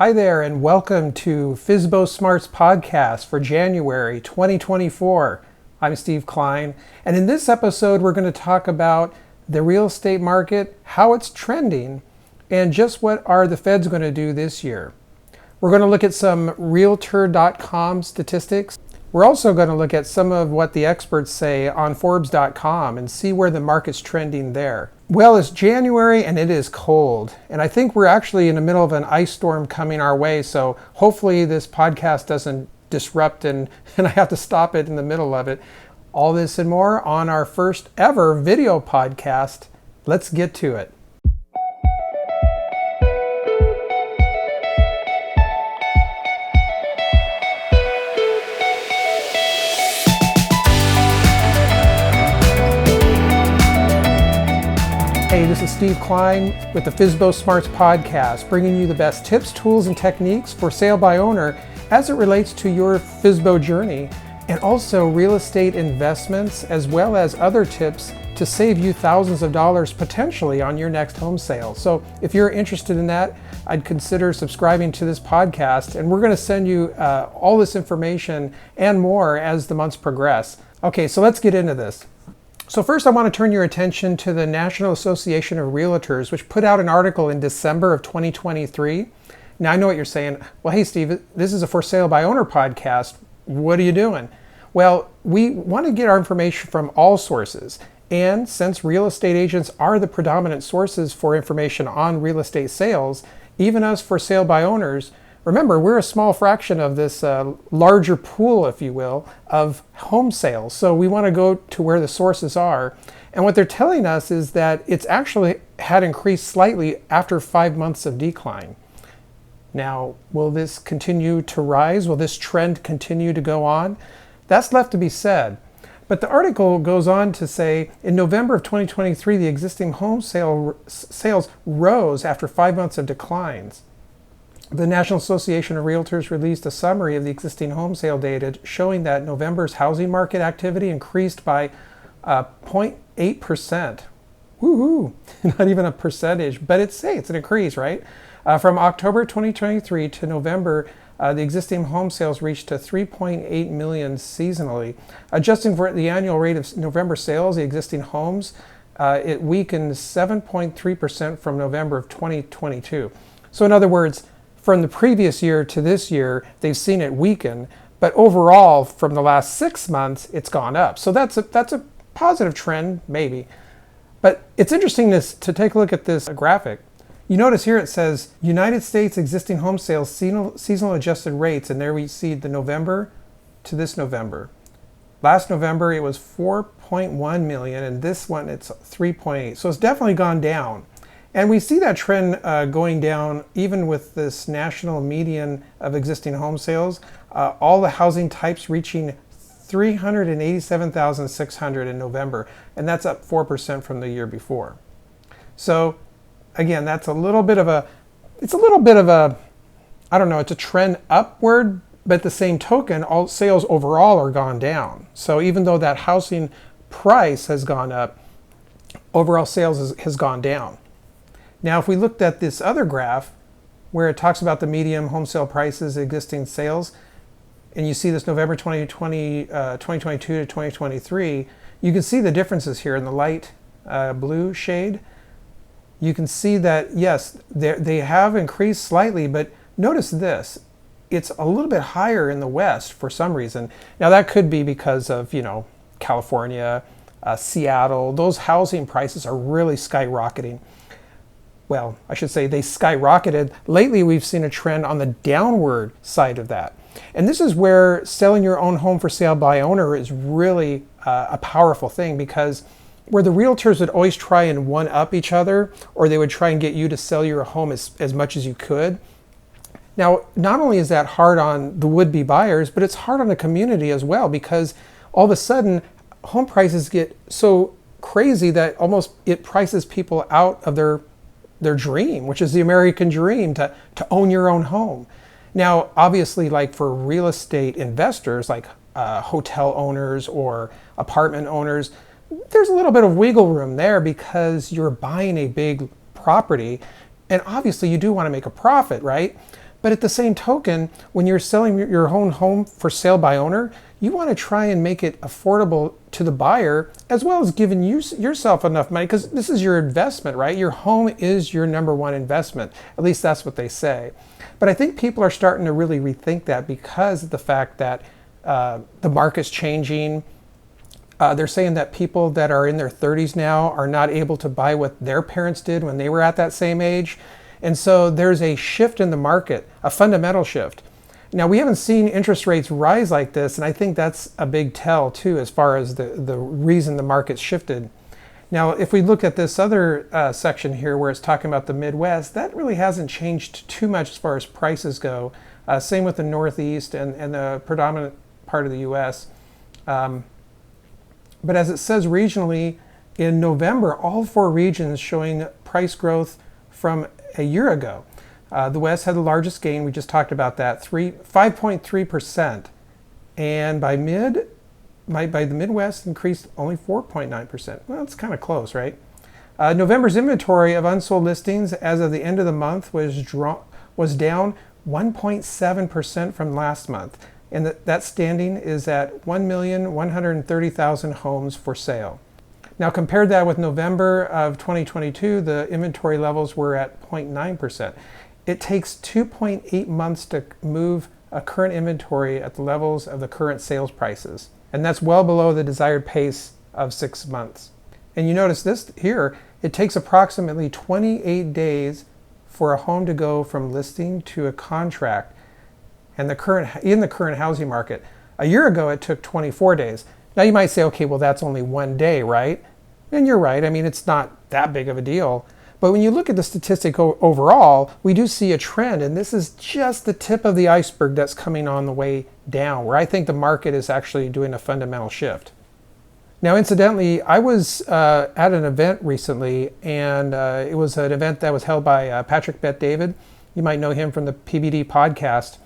Hi there, and welcome to FSBO Smarts Podcast for January 2024. I'm Steve Klein, and in this episode, we're going to talk about the real estate market, how it's trending, and just what are the Feds going to do this year. We're going to look at some Realtor.com statistics. We're also going to look at some of what the experts say on Forbes.com and see where the market's trending there. Well, it's January and it is cold, and I think we're actually in the middle of an ice storm coming our way, so hopefully this podcast doesn't disrupt and I have to stop it in the middle of it. All this and more on our first ever video podcast. Let's get to it. Hey, this is Steve Klein with the FSBO Smarts Podcast, bringing you the best tips, tools, and techniques for sale by owner as it relates to your FSBO journey, and also real estate investments, as well as other tips to save you thousands of dollars potentially on your next home sale. So if you're interested in that, I'd consider subscribing to this podcast, and we're going to send you all this information and more as the months progress. Okay, so let's get into this. So first, I want to turn your attention to the National Association of Realtors, which put out an article in December of 2023. Now, I know what you're saying. Well, hey, Steve, this is a for sale by owner podcast. What are you doing? Well, we want to get our information from all sources. And since real estate agents are the predominant sources for information on real estate sales, even us for sale by owners, remember, we're a small fraction of this larger pool, if you will, of home sales. So we want to go to where the sources are. And what they're telling us is that it's actually had increased slightly after 5 months of decline. Now, will this continue to rise? Will this trend continue to go on? That's left to be said. But the article goes on to say, in November of 2023, the existing home sales rose after 5 months of declines. The National Association of Realtors released a summary of the existing home sale data showing that November's housing market activity increased by 0.8%. Woohoo! Not even a percentage, but it's an increase, right? From October 2023 to November, the existing home sales reached to 3.8 million seasonally. Adjusting for the annual rate of November sales, the existing homes, it weakened 7.3% from November of 2022. So in other words, from the previous year to this year, they've seen it weaken, but overall, from the last 6 months, it's gone up. So that's a positive trend, maybe. But it's interesting to take a look at this graphic. You notice here it says United States existing home sales seasonal adjusted rates, and there we see the November to this November. Last November, it was 4.1 million, and this one, it's 3.8. So it's definitely gone down. And we see that trend going down even with this national median of existing home sales, all the housing types reaching 387,600 in November, and that's up 4% from the year before. So again, that's a little bit of a, it's a trend upward, but at the same token, all sales overall are gone down. So even though that housing price has gone up, overall sales has gone down. Now, if we looked at this other graph where it talks about the median home sale prices, existing sales, and you see this November 2022 to 2023, you can see the differences here in the light blue shade. You can see that, yes, they have increased slightly, but notice this. It's a little bit higher in the West for some reason. Now, that could be because of, California, Seattle. Those housing prices are really skyrocketing. Well, I should say they skyrocketed. Lately, we've seen a trend on the downward side of that. And this is where selling your own home for sale by owner is really a powerful thing, because where the realtors would always try and one-up each other, or they would try and get you to sell your home as much as you could. Now, not only is that hard on the would-be buyers, but it's hard on the community as well, because all of a sudden, home prices get so crazy that almost it prices people out of their dream, which is the American dream, to own your own home. Now, obviously, like for real estate investors, like hotel owners or apartment owners, there's a little bit of wiggle room there because you're buying a big property, and obviously you do want to make a profit, right? But at the same token, when you're selling your own home for sale by owner, you want to try and make it affordable to the buyer, as well as giving yourself enough money, because this is your investment, right? Your home is your number one investment. At least that's what they say. But I think people are starting to really rethink that because of the fact that the market's changing. They're saying that people that are in their 30s now are not able to buy what their parents did when they were at that same age. And so there's a shift in the market, a fundamental shift. Now, we haven't seen interest rates rise like this, and I think that's a big tell too, as far as the reason the market's shifted. Now, if we look at this other section here where it's talking about the Midwest, that really hasn't changed too much as far as prices go. Same with the Northeast and the predominant part of the U.S. But as it says regionally, in November, all 4 regions showing price growth from a year ago. The West had the largest gain. We just talked about that, 5.3%. And by the Midwest increased only 4.9%. Well, it's kind of close, right? November's inventory of unsold listings as of the end of the month was down 1.7% from last month. And that standing is at 1,130,000 homes for sale. Now, compare that with November of 2022, the inventory levels were at 0.9%. It takes 2.8 months to move a current inventory at the levels of the current sales prices. And that's well below the desired pace of 6 months. And you notice this here, it takes approximately 28 days for a home to go from listing to a contract in the current housing market. A year ago, it took 24 days. Now you might say, okay, well, that's only 1 day, right? And you're right. I mean, it's not that big of a deal. But when you look at the statistic overall, we do see a trend, and this is just the tip of the iceberg that's coming on the way down, where I think the market is actually doing a fundamental shift. Now, incidentally, I was at an event recently, and it was an event that was held by Patrick Bet-David. You might know him from the PBD podcast.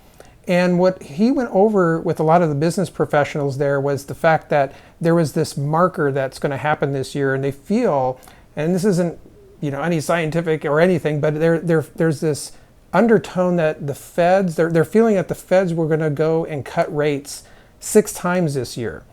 And what he went over with a lot of the business professionals there was the fact that there was this marker that's going to happen this year, and they feel, and this isn't any scientific or anything, but there's this undertone that the Feds, they're feeling that the Feds were going to go and cut rates 6 times this year.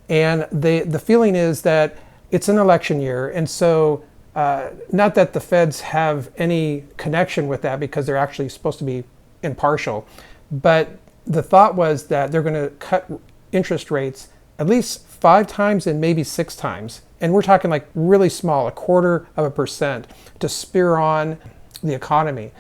And the feeling is that it's an election year, and so not that the Feds have any connection with that because they're actually supposed to be impartial, but the thought was that they're going to cut interest rates at least 5 times and maybe 6 times. And we're talking like really small, 0.25% to spur on the economy.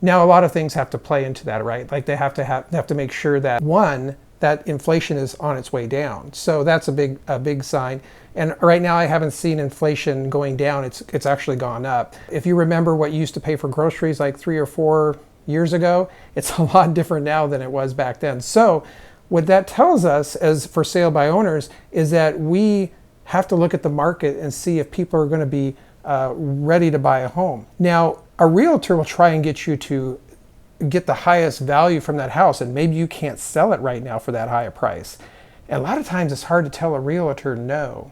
Now, a lot of things have to play into that, right? Like they have to make sure that, one, that inflation is on its way down. So that's a big sign. And right now I haven't seen inflation going down. It's actually gone up. If you remember what you used to pay for groceries like 3 or 4 years ago, it's a lot different now than it was back then. So what that tells us as for sale by owners is that we have to look at the market and see if people are going to be ready to buy a home. Now, a realtor will try and get you to get the highest value from that house, and maybe you can't sell it right now for that high a price. And a lot of times it's hard to tell a realtor no.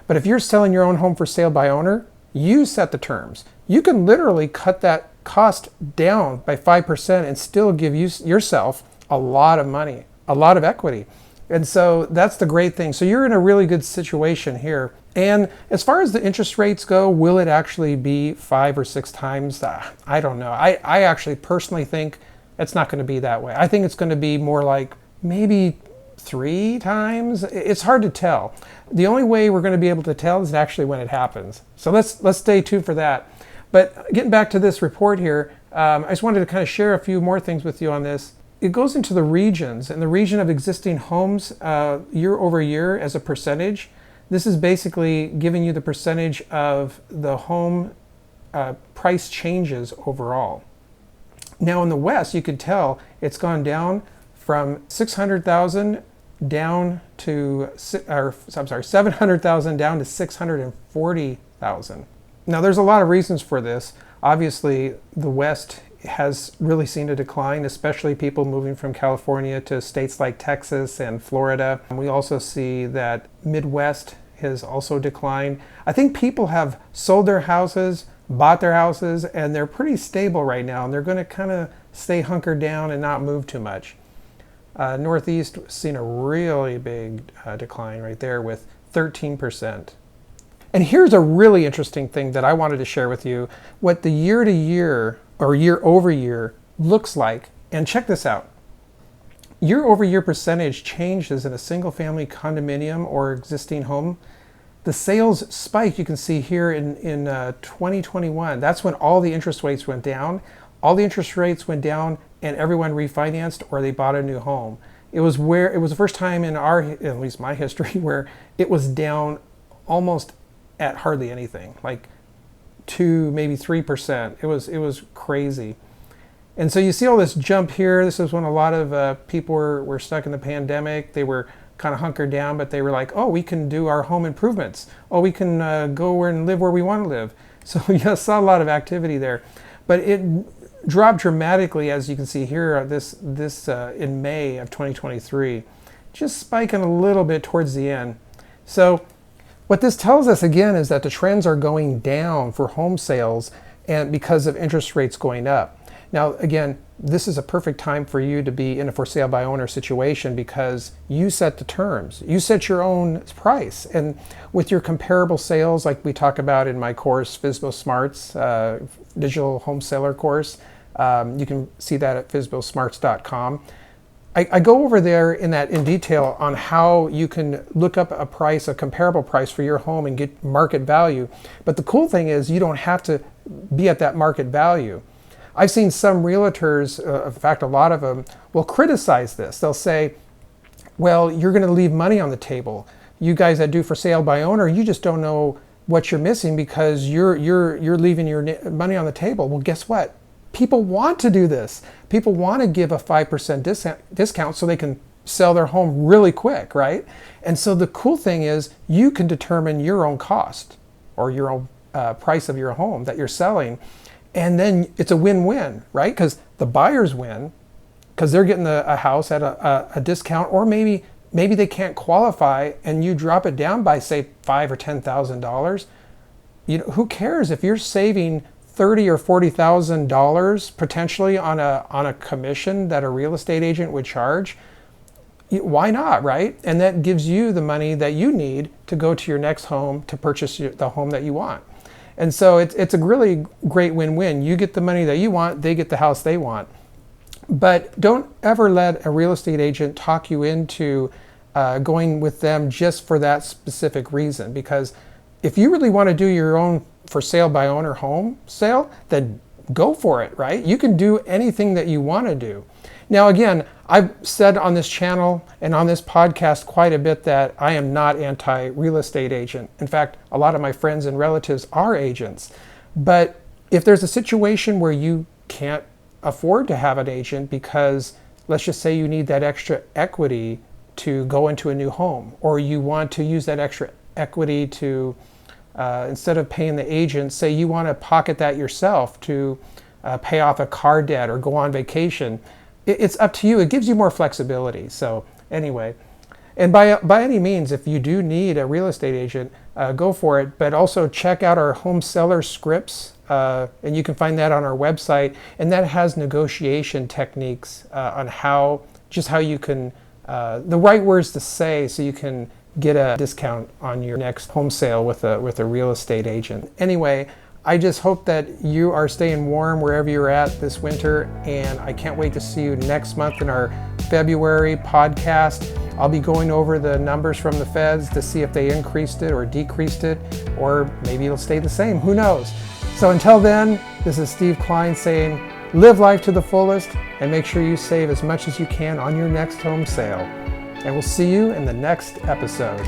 But if you're selling your own home for sale by owner, you set the terms. You can literally cut that cost down by 5% and still give yourself a lot of money, a lot of equity. And so that's the great thing. So you're in a really good situation here. And as far as the interest rates go, will it actually be 5 or 6 times? I don't know. I actually personally think it's not going to be that way. I think it's going to be more like maybe 3 times. It's hard to tell. The only way we're going to be able to tell is actually when it happens. So let's stay tuned for that. But getting back to this report here, I just wanted to kind of share a few more things with you on this. It goes into the regions, and the region of existing homes year over year as a percentage. This is basically giving you the percentage of the home price changes overall. Now in the West, you could tell it's gone down from 600,000 down to, 700,000 down to 640,000. Now there's a lot of reasons for this. Obviously, the West has really seen a decline, especially people moving from California to states like Texas and Florida. And we also see that Midwest has also declined. I think people have sold their houses, bought their houses, and they're pretty stable right now, and they're going to kind of stay hunkered down and not move too much. Northeast seen a really big decline right there with 13%. And here's a really interesting thing that I wanted to share with you, what the year to year or year over year looks like. And check this out. Year over year percentage changes in a single family condominium or existing home. The sales spike you can see here in 2021. That's when all the interest rates went down. All the interest rates went down and everyone refinanced or they bought a new home. It was the first time in at least my history, where it was down almost at hardly anything, like 2, maybe 3%. It was crazy. And so you see all this jump here. This is when a lot of people were stuck in the pandemic. They were kind of hunkered down, but they were like, oh, we can do our home improvements. Oh, we can go and live where we want to live. So you saw a lot of activity there. But it dropped dramatically, as you can see here, this in May of 2023, just spiking a little bit towards the end. So what this tells us again is that the trends are going down for home sales, and because of interest rates going up. Now, again, this is a perfect time for you to be in a for sale by owner situation because you set the terms. You set your own price. And with your comparable sales, like we talk about in my course, FSBO Smarts, digital home seller course, you can see that at FSBO-Smarts.com. I go over there in detail on how you can look up a price, a comparable price for your home and get market value. But the cool thing is you don't have to be at that market value. I've seen some realtors, in fact, a lot of them, will criticize this. They'll say, well, you're going to leave money on the table. You guys that do for sale by owner, you just don't know what you're missing because you're leaving your money on the table. Well, guess what? People want to do this. People want to give a 5% discount so they can sell their home really quick, right? And so the cool thing is you can determine your own cost or your own price of your home that you're selling. And then it's a win-win, right? Because the buyers win because they're getting a house at a discount, or maybe they can't qualify and you drop it down by, say, $5,000 or $10,000. You know, who cares if you're saving $30,000 or $40,000 potentially on a commission that a real estate agent would charge? Why not, right? And that gives you the money that you need to go to your next home to purchase the home that you want. And so it's a really great win-win. You get the money that you want, they get the house they want. But don't ever let a real estate agent talk you into going with them just for that specific reason. Because if you really want to do your own for sale by owner home sale, then go for it, right? You can do anything that you want to do. Now, again, I've said on this channel and on this podcast quite a bit that I am not anti-real estate agent. In fact, a lot of my friends and relatives are agents. But if there's a situation where you can't afford to have an agent because, let's just say you need that extra equity to go into a new home, or you want to use that extra equity to, instead of paying the agent, say you want to pocket that yourself to pay off a car debt or go on vacation, it's up to you. It gives you more flexibility. So anyway, and by any means, if you do need a real estate agent, go for it. But also check out our home seller scripts, and you can find that on our website. And that has negotiation techniques on how you can, the right words to say so you can get a discount on your next home sale with a real estate agent. Anyway, I just hope that you are staying warm wherever you're at this winter, and I can't wait to see you next month in our February podcast. I'll be going over the numbers from the feds to see if they increased it or decreased it, or maybe it'll stay the same. Who knows? So until then, this is Steve Klein saying, live life to the fullest and make sure you save as much as you can on your next home sale. And we'll see you in the next episode.